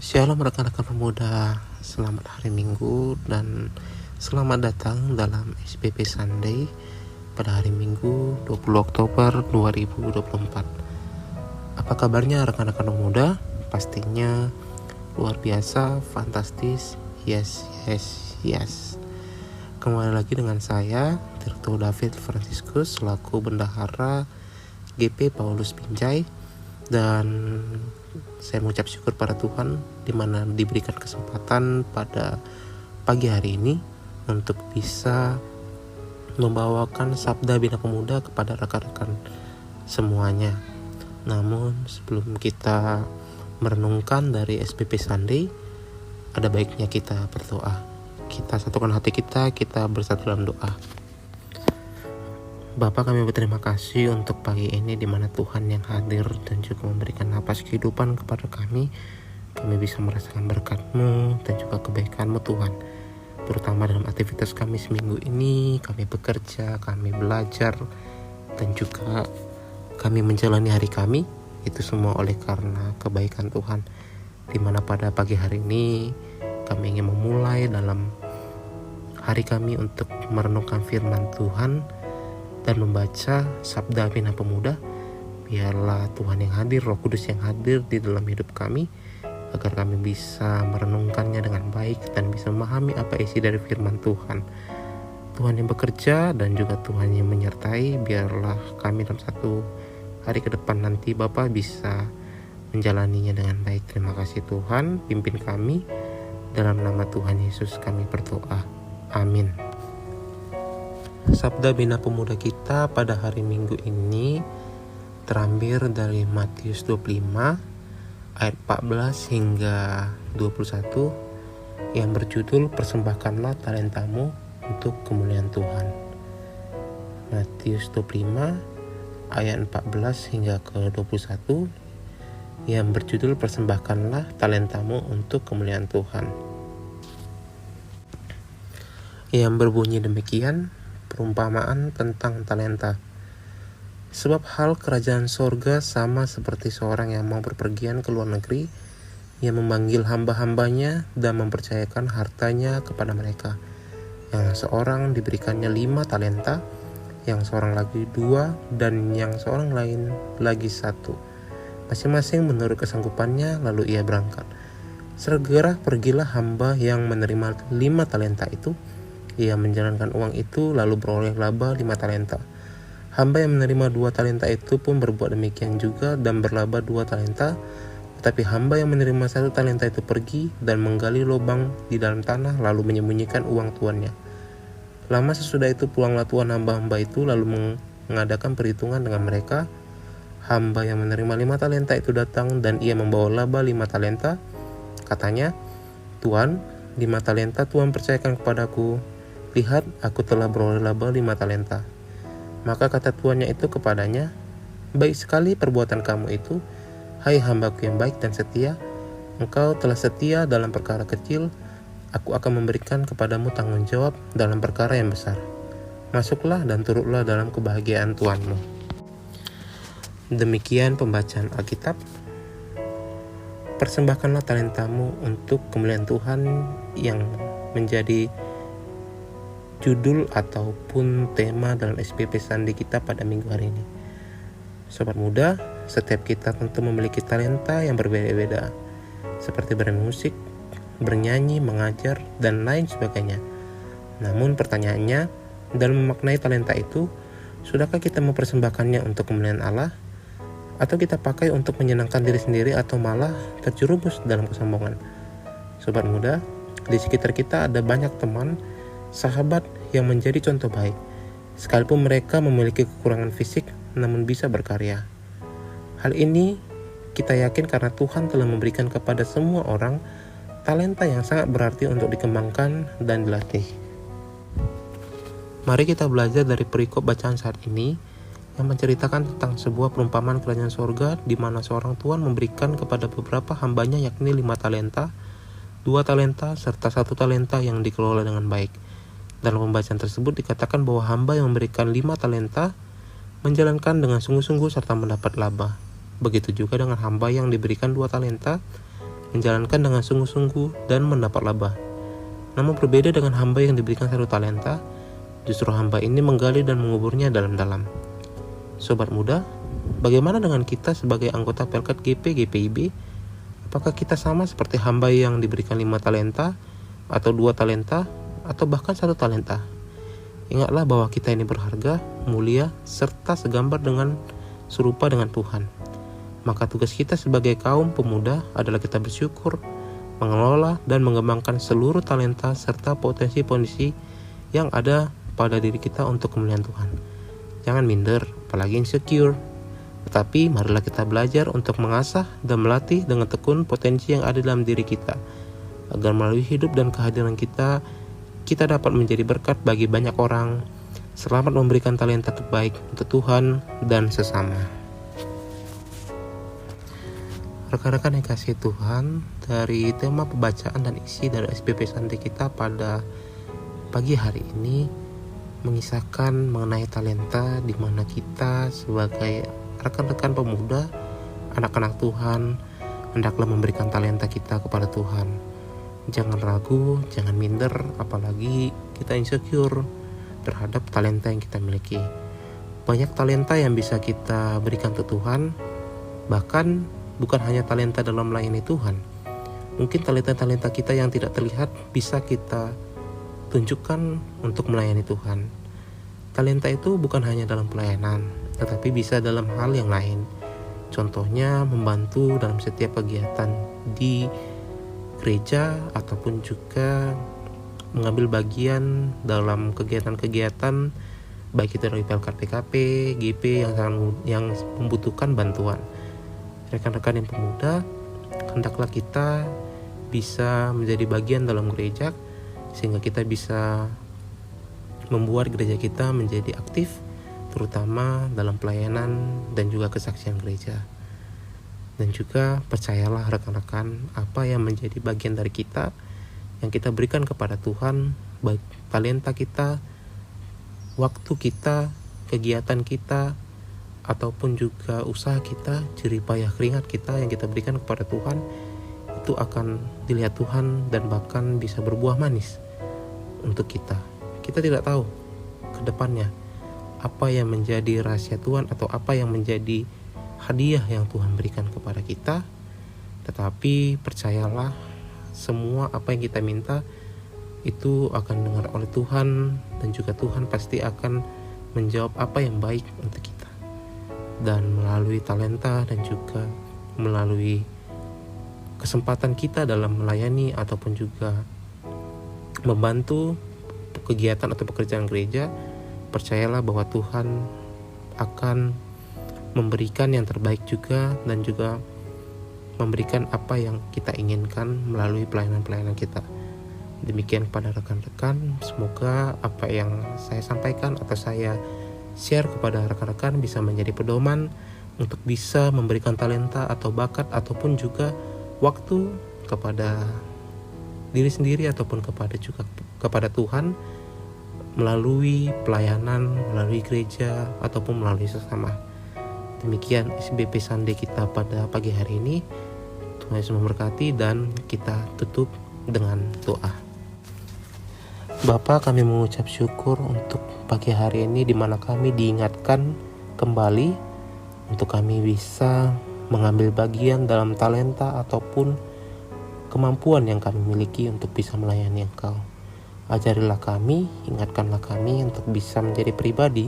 Shalom rekan-rekan pemuda, selamat hari Minggu dan selamat datang dalam SPP Sunday pada hari Minggu 20 Oktober 2024. Apa kabarnya rekan-rekan pemuda? Pastinya luar biasa, fantastis, yes. Kembali lagi dengan saya, Tirto David Franciscus, selaku Bendahara GP Paulus Binjai. Dan saya mengucap syukur pada Tuhan di mana diberikan kesempatan pada pagi hari ini untuk bisa membawakan Sabda Bina Pemuda kepada rekan-rekan semuanya. Namun sebelum kita merenungkan dari SPP Sunday, ada baiknya kita berdoa. Kita satukan hati kita bersatu dalam doa. Bapa, kami berterima kasih untuk pagi ini di mana Tuhan yang hadir dan juga memberikan napas kehidupan kepada kami. Kami bisa merasakan berkat-Mu dan juga kebaikan-Mu Tuhan. Terutama dalam aktivitas kami seminggu ini, kami bekerja, kami belajar, dan juga kami menjalani hari kami. Itu semua oleh karena kebaikan Tuhan. Di mana pada pagi hari ini kami ingin memulai dalam hari kami untuk merenungkan firman Tuhan dan membaca Sabda Bina Pemuda. Biarlah Tuhan yang hadir, Roh Kudus yang hadir di dalam hidup kami, agar kami bisa merenungkannya dengan baik dan bisa memahami apa isi dari firman Tuhan. Tuhan yang bekerja dan juga Tuhan yang menyertai. Biarlah kami dalam satu hari ke depan nanti Bapa bisa menjalaninya dengan baik. Terima kasih Tuhan, pimpin kami. Dalam nama Tuhan Yesus kami berdoa. Amin. Sabda Bina Pemuda kita pada hari Minggu ini terambil dari Matius 25 ayat 14 hingga 21 yang berjudul Persembahkanlah talentamu untuk kemuliaan Tuhan. Matius 25 ayat 14 hingga ke 21 yang berjudul Persembahkanlah talentamu untuk kemuliaan Tuhan. Yang berbunyi demikian, perumpamaan tentang talenta. Sebab hal kerajaan sorga sama seperti seorang yang mau berpergian ke luar negeri, yang memanggil hamba-hambanya dan mempercayakan hartanya kepada mereka. Yang seorang diberikannya 5 talenta, yang seorang lagi 2, dan yang seorang lain lagi 1. Masing-masing menurut kesanggupannya, lalu ia berangkat. Segera pergilah hamba yang menerima 5 talenta itu. Ia menjalankan uang itu lalu beroleh laba 5 talenta. Hamba yang menerima 2 talenta itu pun berbuat demikian juga dan berlaba 2 talenta. Tetapi hamba yang menerima 1 talenta itu pergi dan menggali lubang di dalam tanah lalu menyembunyikan uang tuannya. Lama sesudah itu pulanglah tuan hamba-hamba itu lalu mengadakan perhitungan dengan mereka. Hamba yang menerima 5 talenta itu datang dan ia membawa laba 5 talenta. Katanya, "Tuan, 5 talenta Tuan percayakan kepadaku. Lihat, aku telah beroleh laba 5 talenta." Maka kata tuannya itu kepadanya, "Baik sekali perbuatan kamu itu, hai hambaku yang baik dan setia. Engkau telah setia dalam perkara kecil, aku akan memberikan kepadamu tanggung jawab dalam perkara yang besar. Masuklah dan turutlah dalam kebahagiaan Tuanmu." Demikian pembacaan Alkitab. Persembahkanlah talentamu untuk kemuliaan Tuhan yang menjadi judul ataupun tema dalam SPP Sunday kita pada minggu hari ini. Sobat muda, setiap kita tentu memiliki talenta yang berbeda-beda, seperti bermusik, bernyanyi, mengajar, dan lain sebagainya. Namun pertanyaannya, dalam memaknai talenta itu, sudahkah kita mempersembahkannya untuk kemuliaan Allah? Atau kita pakai untuk menyenangkan diri sendiri atau malah terjerumus dalam kesombongan? Sobat muda, di sekitar kita ada banyak teman, sahabat yang menjadi contoh baik, sekalipun mereka memiliki kekurangan fisik namun bisa berkarya. Hal ini kita yakin karena Tuhan telah memberikan kepada semua orang talenta yang sangat berarti untuk dikembangkan dan dilatih. Mari kita belajar dari perikop bacaan saat ini yang menceritakan tentang sebuah perumpamaan kerajaan sorga di mana seorang tuan memberikan kepada beberapa hambanya yakni 5 talenta, 2 talenta, serta 1 talenta yang dikelola dengan baik. Dalam pembacaan tersebut dikatakan bahwa hamba yang memberikan 5 talenta menjalankan dengan sungguh-sungguh serta mendapat laba. Begitu juga dengan hamba yang diberikan 2 talenta, menjalankan dengan sungguh-sungguh dan mendapat laba. Namun berbeda dengan hamba yang diberikan 1 talenta, justru hamba ini menggali dan menguburnya dalam-dalam. Sobat muda, bagaimana dengan kita sebagai anggota Pelkat GP GPIB? Apakah kita sama seperti hamba yang diberikan 5 talenta, atau 2 talenta, atau bahkan 1 talenta? Ingatlah bahwa kita ini berharga, mulia, serta serupa dengan Tuhan. Maka tugas kita sebagai kaum pemuda adalah kita bersyukur, mengelola dan mengembangkan seluruh talenta serta potensi-potensi yang ada pada diri kita untuk kemuliaan Tuhan. Jangan minder, apalagi insecure. Tetapi marilah kita belajar untuk mengasah dan melatih dengan tekun potensi yang ada dalam diri kita, agar melalui hidup dan kehadiran kita dapat menjadi berkat bagi banyak orang. Selamat memberikan talenta terbaik untuk Tuhan dan sesama. Rekan-rekan yang kasih Tuhan, dari tema pembacaan dan isi dari SBP Santai kita pada pagi hari ini mengisahkan mengenai talenta, di mana kita sebagai rekan-rekan pemuda, anak-anak Tuhan, hendaklah memberikan talenta kita kepada Tuhan. Jangan ragu, jangan minder, apalagi kita insecure terhadap talenta yang kita miliki. Banyak talenta yang bisa kita berikan ke Tuhan, bahkan bukan hanya talenta dalam melayani Tuhan. Mungkin talenta-talenta kita yang tidak terlihat bisa kita tunjukkan untuk melayani Tuhan. Talenta itu bukan hanya dalam pelayanan, tetapi bisa dalam hal yang lain. Contohnya membantu dalam setiap kegiatan di gereja, ataupun juga mengambil bagian dalam kegiatan-kegiatan baik itu dari Pelkat PKP, GP yang membutuhkan bantuan. Rekan-rekan yang pemuda, hendaklah kita bisa menjadi bagian dalam gereja, sehingga kita bisa membuat gereja kita menjadi aktif, terutama dalam pelayanan dan juga kesaksian gereja. Dan juga percayalah rekan-rekan, apa yang menjadi bagian dari kita yang kita berikan kepada Tuhan, baik talenta kita, waktu kita, kegiatan kita, ataupun juga usaha kita, jerih payah keringat kita yang kita berikan kepada Tuhan, itu akan dilihat Tuhan dan bahkan bisa berbuah manis untuk kita. Kita tidak tahu ke depannya apa yang menjadi rahasia Tuhan atau apa yang menjadi hadiah yang Tuhan berikan kepada kita. Tetapi percayalah, semua apa yang kita minta itu akan dengar oleh Tuhan, dan juga Tuhan pasti akan menjawab apa yang baik untuk kita. Dan melalui talenta dan juga melalui kesempatan kita dalam melayani ataupun juga membantu kegiatan atau pekerjaan gereja, percayalah bahwa Tuhan akan memberikan yang terbaik juga, dan juga memberikan apa yang kita inginkan melalui pelayanan-pelayanan kita. Demikian kepada rekan-rekan, semoga apa yang saya sampaikan atau saya share kepada rekan-rekan bisa menjadi pedoman untuk bisa memberikan talenta atau bakat ataupun juga waktu kepada diri sendiri ataupun kepada Tuhan melalui pelayanan, melalui gereja ataupun melalui sesama. Demikian SBP Sunday kita pada pagi hari ini. Tuhan Yesus memberkati, dan kita tutup dengan doa. Bapa, kami mengucap syukur untuk pagi hari ini di mana kami diingatkan kembali untuk kami bisa mengambil bagian dalam talenta ataupun kemampuan yang kami miliki untuk bisa melayani Engkau. Ajarilah kami, ingatkanlah kami untuk bisa menjadi pribadi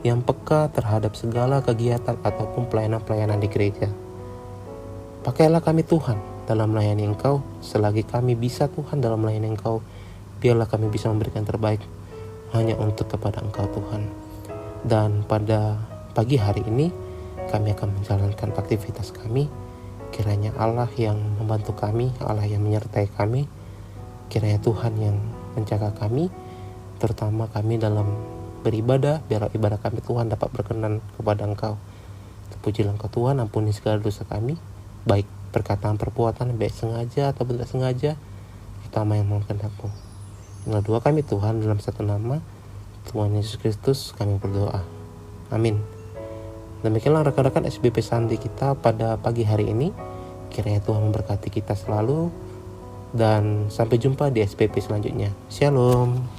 yang peka terhadap segala kegiatan ataupun pelayanan-pelayanan di gereja. Pakailah kami Tuhan dalam melayani Engkau, selagi kami bisa Tuhan dalam melayani Engkau, biarlah kami bisa memberikan terbaik hanya untuk kepada Engkau Tuhan. Dan pada pagi hari ini kami akan menjalankan aktivitas kami. Kiranya Allah yang membantu kami, Allah yang menyertai kami, kiranya Tuhan yang menjaga kami, terutama kami dalam beribadah, biar ibadah kami Tuhan dapat berkenan kepada Engkau. Terpujilah Engkau Tuhan, ampuni segala dosa kami, baik perkataan perbuatan, baik sengaja atau tidak sengaja, terutama yang mohon kehendak-Mu. Inilah doa kami Tuhan, dalam satu nama Tuhan Yesus Kristus kami berdoa. Amin. Demikianlah rekan-rekan SBP Sunday kita pada pagi hari ini. Kiranya Tuhan memberkati kita selalu, dan sampai jumpa di SPP selanjutnya. Shalom.